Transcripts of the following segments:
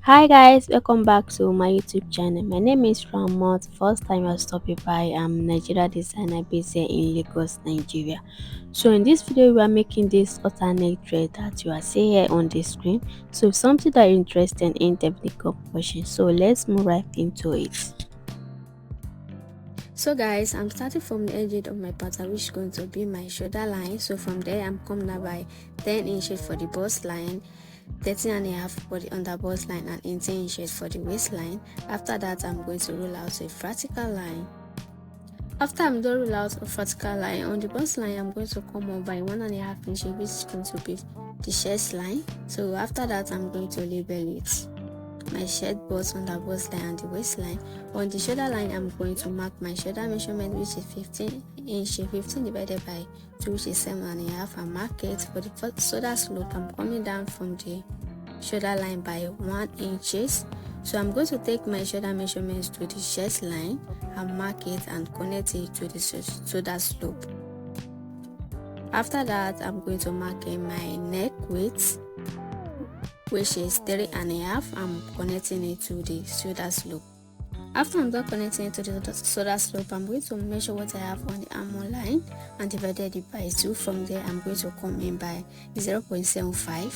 Hi guys, welcome back to my YouTube channel. My name is Ramot. First time you're stopping by, I'm Nigeria designer based here in Lagos, Nigeria. So in this video, we are making this alternate thread that you are seeing here on the screen. So if something that you're interested in, definitely come watching. So let's move right into it. So guys, I'm starting from the edge of my pattern, which is going to be my shoulder line. So from there, I'm coming down by 10 inches for the bust line, 13 and a half for the under bust line, and 18 inches for the waistline. After that, I'm going to roll out a vertical line. After I'm done roll out a vertical line on the bust line, I'm going to come up by 1.5 inches, which is going to be the chest line. So after that, I'm going to label it my shirt bust, under bust line, and the waistline. On the shoulder line, I'm going to mark my shoulder measurement, which is 15 inches, 15 divided by 2, which is 7.5, and mark it. For the shoulder slope, I'm coming down from the shoulder line by 1 inches. So I'm going to take my shoulder measurements to the chest line and mark it and connect it to the shoulder slope. After that, I'm going to mark in my neck width, which is 3.5. I'm connecting it to the shoulder slope. After I'm done connecting it to the shoulder slope, I'm going to measure what I have on the armhole line and divided it by 2. From there, I'm going to come in by 0.75.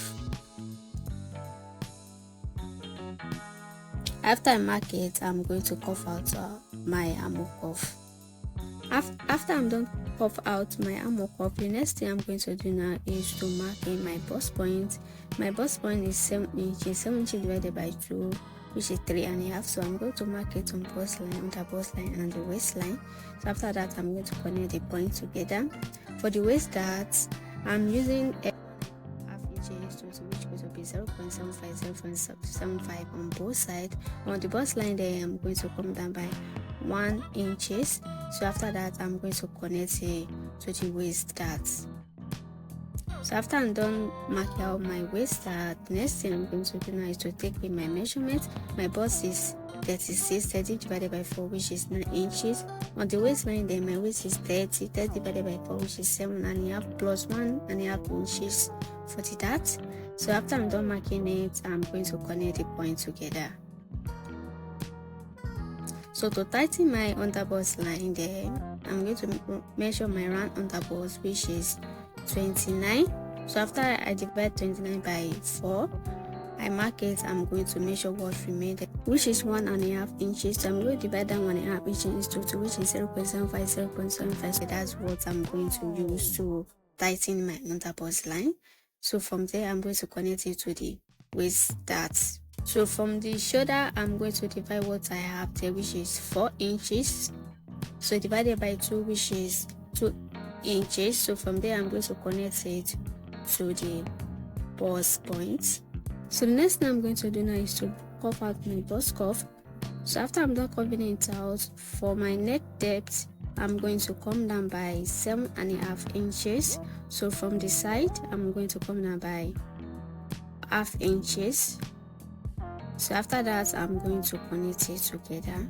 After I mark it, I'm going to cuff out my armhole cuff. After I'm done cuff out my armhole cuff, the next thing I'm going to do now is to mark in my bust point. My bust point is 7 inches, 7 inches divided by 2, which is 3.5. So I'm going to mark it on bust line, under bust line, and the waistline. So after that, I'm going to connect the point together. For the waist dart, I'm using a half inches, which goes to be 0.75, 0.75 on both sides. On the bust line there, I'm going to come down by 1 inches. So after that, I'm going to connect it to the waist dart. So after I'm done marking out my waist dart, next thing I'm going to do now is to take in my measurement. My bust is 36, 30 divided by 4, which is 9 inches. On the waistline then, my waist is 30, 30 divided by 4, which is 7.5 plus 1.5 inches for the dart. So after I'm done marking it, I'm going to connect the point together. So to tighten my underbust line there, I'm going to measure my round underbust, which is 29. So after I divide 29 by 4, I mark it. I'm going to measure what remained, which is 1.5 inches. So I'm going to divide that 1.5 inches to 2, which is 0.75, 0.75. So that's what I'm going to use to tighten my underbust line. So from there, I'm going to connect it to the waist dart. So from the shoulder, I'm going to divide what I have there, which is 4 inches. So divided by 2, which is 2 inches. So from there, I'm going to connect it to the bust point. So the next thing I'm going to do now is to cuff out my bust cuff. So after I'm done cuffing it out, for my neck depth, I'm going to come down by 7.5 inches. So from the side, I'm going to come down by half inches. So after that, I'm going to connect it together.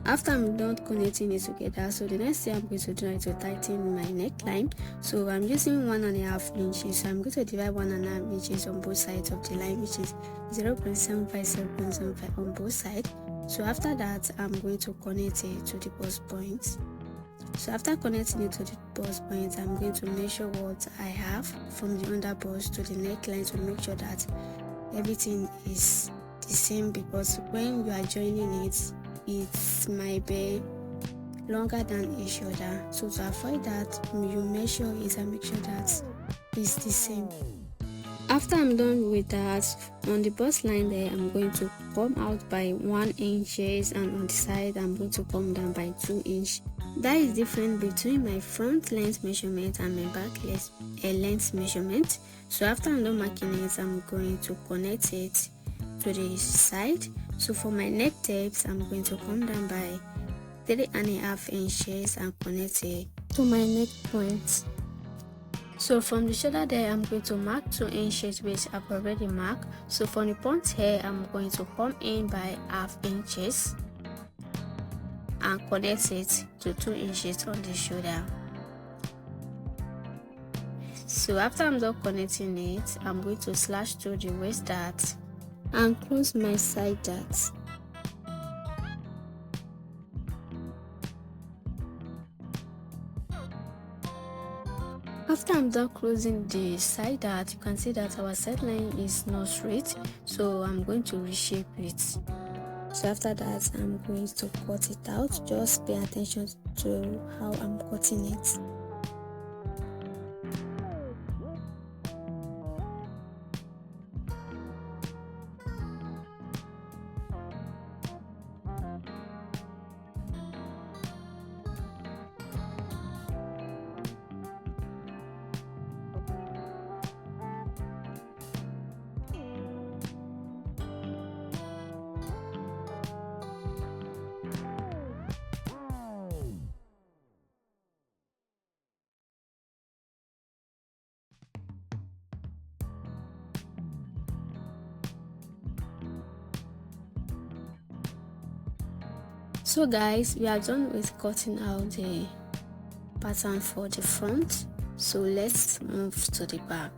After I'm done connecting it together, so the next thing I'm going to do is to tighten my neckline. So I'm using 1.5 inches. So I'm going to divide 1.5 inches on both sides of the line, which is 0.75, 0.75 on both sides. So after that, I'm going to connect it to the bust point. So after connecting it to the bust point, I'm going to measure what I have from the underbust to the neckline to make sure that everything is the same, because when you are joining it, it might be longer than each other. So to avoid that, you measure it and make sure that it's the same. After I'm done with that, on the bust line there, I'm going to come out by 1 inches, and on the side I'm going to come down by 2 inches. That is different between my front length measurement and my back length measurement. So after I'm done marking it, I'm going to connect it to the side. So for my neck depth, I'm going to come down by 3.5 inches and connect it to my neck point. So from the shoulder there, I'm going to mark 2 inches, which I've already marked. So from the point here, I'm going to come in by half inches and connect it to 2 inches on the shoulder. So So after I'm done connecting it, I'm going to slash through the waist dart and close my side darts. After I'm done closing the side dart, you can see that our side line is not straight, so I'm going to reshape it. So after that, I'm going to cut it out. Just pay attention to how I'm cutting it. So guys, we are done with cutting out the pattern for the front, so let's move to the back.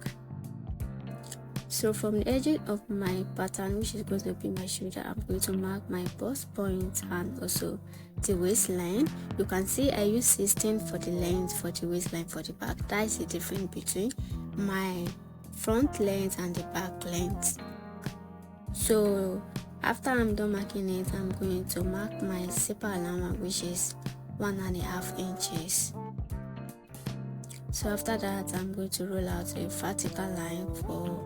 So from the edge of my pattern, which is going to be my shoulder, I'm going to mark my bust point and also the waistline. You can see I use 16 for the length for the waistline for the back. That is the difference between my front length and the back length. So after I'm done marking it, I'm going to mark my zipper allowance, which is 1.5 inches. So after that, I'm going to roll out a vertical line for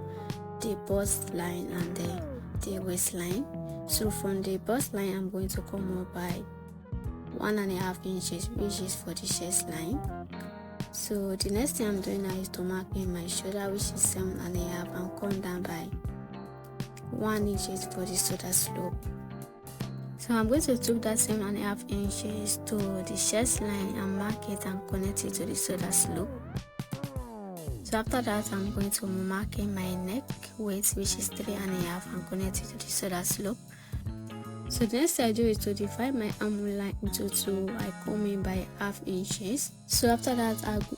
the bust line and the waistline. So from the bust line, I'm going to come up by 1.5 inches, which is for the chest line. So the next thing I'm doing now is to mark in my shoulder, which is 7.5, and come down by 1 inch for the shoulder slope. So I'm going to take that 7.5 inches to the chest line and mark it and connect it to the shoulder slope. So after that, I'm going to mark in my neck width, which is 3.5, and connect it to the shoulder slope. So the next thing I do is to divide my arm line into 2. I come in by 0.5 inches. So after that,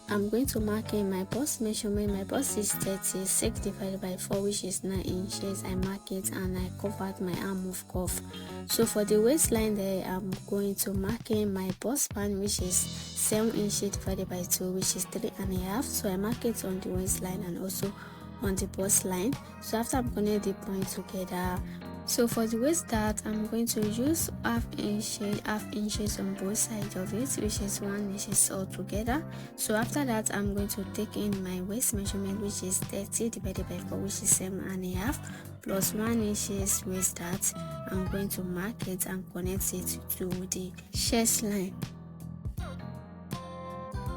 I'm going to mark in my bust measurement. My bust is 36 divided by 4, which is 9 inches. I mark it and I covered my arm of cuff. So for the waistline there, I'm going to mark in my bust span, which is 7 inches divided by 2, which is 3.5. So I mark it on the waistline and also on the bust line. So after I'm connecting the point together, so for the waist dart, I'm going to use 0.5 inches on both sides of it, which is 1 inch all together. So after that, I'm going to take in my waist measurement, which is 30 divided by 4, which is 7.5, plus 1 inch waist dart. I'm going to mark it and connect it to the chest line.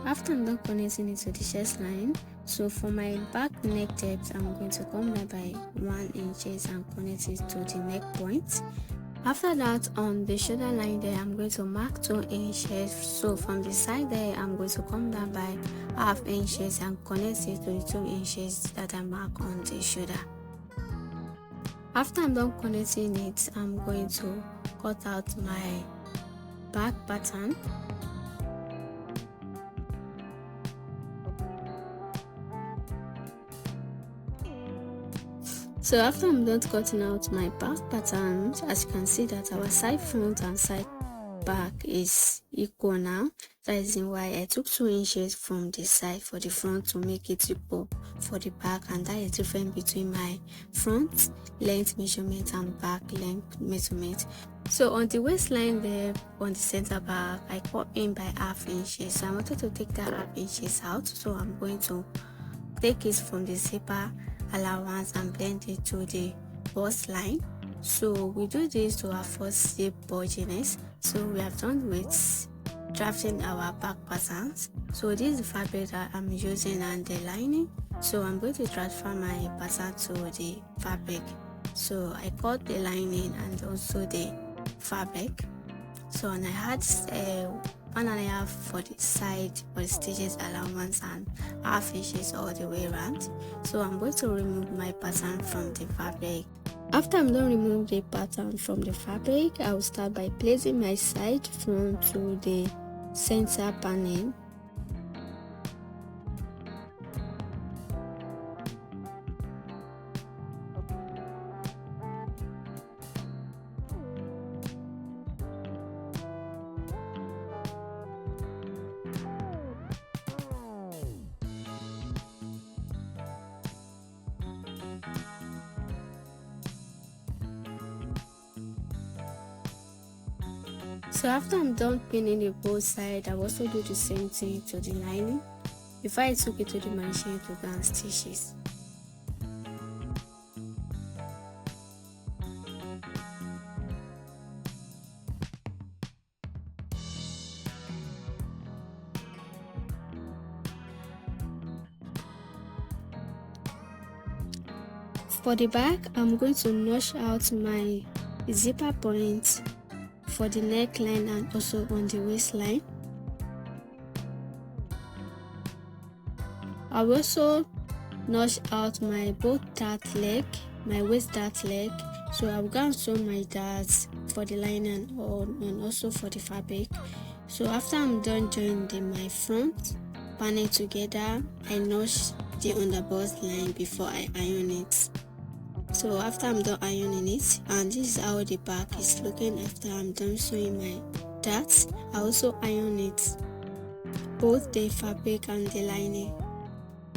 After I'm done connecting it to the chest line, so for my back neck depth, I'm going to come by 1 inch and connect it to the neck point. After that, on the shoulder line there, I'm going to mark 2 inches. So from the side there, I'm going to come down by 0.5 inches and connect it to the 2 inches that I mark on the shoulder. After I'm done connecting it, I'm going to cut out my back pattern. So after I'm done cutting out my back pattern, as you can see that our side front and side back is equal now. That is why I took 2 inches from the side for the front to make it equal for the back, and that is different between my front length measurement and back length measurement. So on the waistline there, on the center back, I cut in by 0.5 inches. So I wanted to take that 0.5 inches out, so I'm going to take it from the zipper allowance and blend it to the bust line. So we do this to avoid zip bulginess. So we have done with drafting our back patterns. So this is the fabric that I'm using and the lining. So I'm going to transfer my pattern to the fabric. So I cut the lining and also the fabric. So and I had 1.5 for the side for the stitches allowance and 0.5 inches all the way around. So I'm going to remove my pattern from the fabric. After I'm done removing the pattern from the fabric, I will start by placing my side front to the center panel. So after I'm done pinning the both side, I'll also do the same thing to the lining before I took it to the machine to go and stitch it. For the back, I'm going to notch out my zipper point for the neckline and also on the waistline. I will also notch out my both dart leg, my waist dart leg. So I'll go and sew my darts for the lining and also for the fabric. So after I'm done joining my front panel together, I notch the underbust line before I iron it. So after I'm done ironing it, and this is how the back is looking after I'm done sewing my darts, I also iron it, both the fabric and the lining.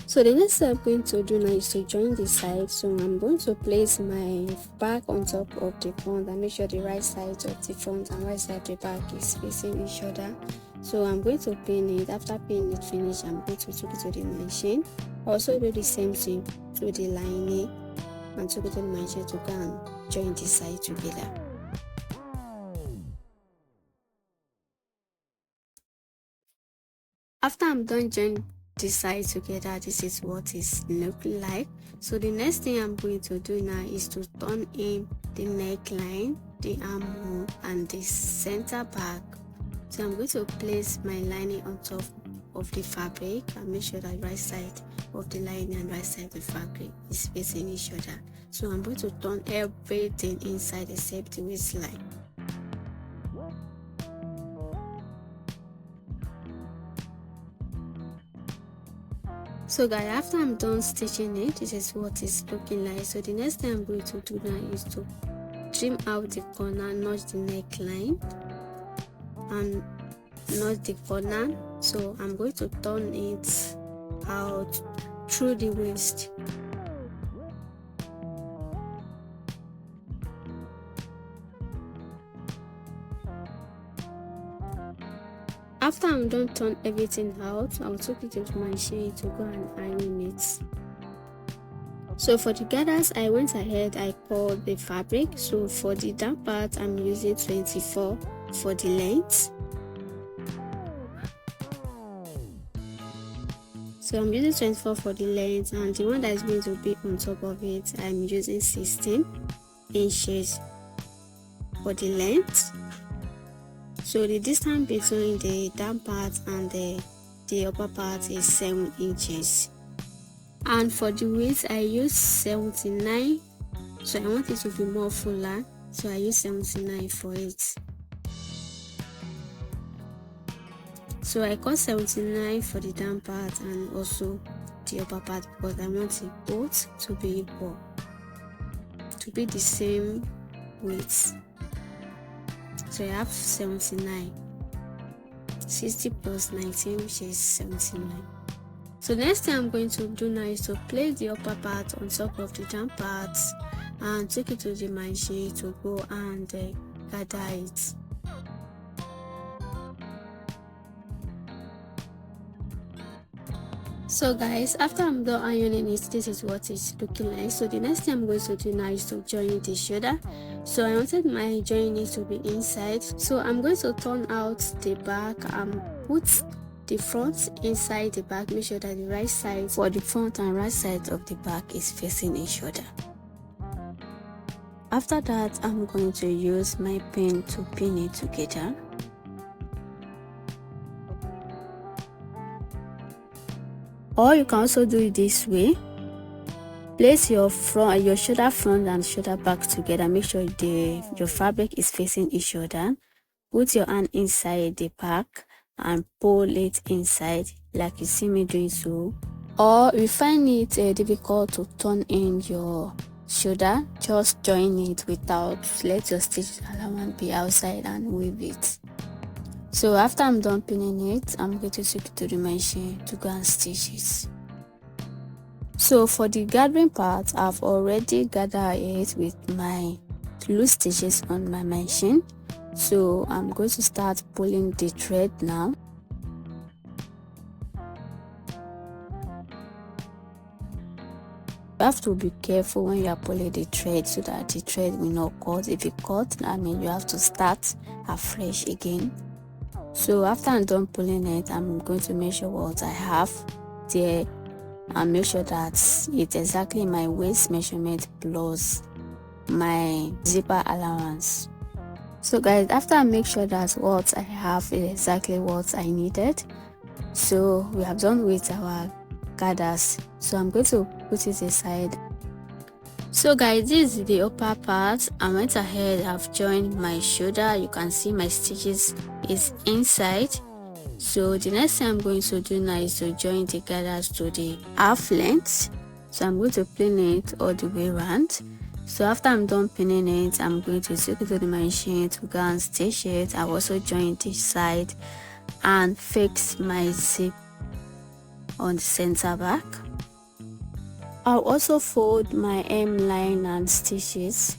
So the next step I'm going to do now is to join the sides. So I'm going to place my back on top of the front and make sure the right side of the front and right side of the back is facing each other. So I'm going to pin it. After pinning it finish, I'm going to take it to the machine. Also do the same thing to the lining and took it to the machine to go and join the side together. After I'm done joining the side together, this is what it's looking like. So the next thing I'm going to do now is to turn in the neckline, the armhole and the center back. So I'm going to place my lining on top of the fabric and make sure that right side of the lining and right side of the fabric is facing each other. So I'm going to turn everything inside except the waistline. So guys, after I'm done stitching it, this is what it's looking like. So the next thing I'm going to do now is to trim out the corner, notch the neckline and notch the corner. So I'm going to turn it out through the waist. After I'm done turn everything out, I'll take it to my machine to go and iron it. So for the gathers, I went ahead, I cut the fabric. So for the down part, I'm using 24 for the length. So I'm using 24 for the length, and the one that is going to be on top of it, I'm using 16 inches for the length. So the distance between the down part and the upper part is 7 inches. And for the width, I use 79. So I want it to be more fuller, so I use 79 for it. So I cut 79 for the down part and also the upper part because I want it both to be equal, to be the same width. So I have 79, 60 plus 19, which is 79. So next thing I'm going to do now is to place the upper part on top of the down part and take it to the machine to go and gather it. So guys, after I'm done ironing it, this is what it's looking like. So the next thing I'm going to do now is to join the shoulder. So I wanted my joining to be inside, so I'm going to turn out the back and put the front inside the back. Make sure that the right side for the front and right side of the back is facing each other. After that, I'm going to use my pin to pin it together. Or you can also do it this way. Place your shoulder front and shoulder back together. Make sure your fabric is facing each other. Put your hand inside the back and pull it inside like you see me doing so. Or if you find it difficult to turn in your shoulder, just join it without, let your stitch allowance be outside and weave it. So after I'm done pinning it, I'm going to take it to the machine to go and stitch it. So for the gathering part, I've already gathered it with my loose stitches on my machine. So I'm going to start pulling the thread now. You have to be careful when you are pulling the thread so that the thread will not cut. If it cuts, I mean you have to start afresh again. So after I'm done pulling it, I'm going to measure what I have there and make sure that it's exactly my waist measurement plus my zipper allowance. So guys, after I make sure that what I have is exactly what I needed, so we have done with our gathers, so I'm going to put it aside. So guys, this is the upper part. I went ahead, I've joined my shoulder. You can see my stitches is inside. So the next thing I'm going to do now is to join the gathers to the half length. So I'm going to pin it all the way around. So after I'm done pinning it, I'm going to take it to the machine to go and stitch it. I've also joined this side and fix my zip on the center back. I'll also fold my hemline and stitches.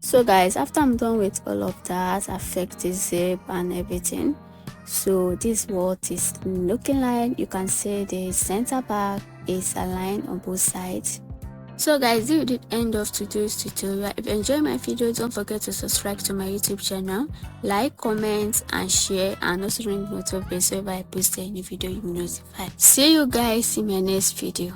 So guys, after I'm done with all of that, I fixed the zip and everything. So this is what it's looking like. You can see the center back is aligned on both sides. So guys, this is the end of today's tutorial. If you enjoy my video, don't forget to subscribe to my YouTube channel, like, comment and share, and also ring the notification so if I post any video you will notify. See you guys in my next video.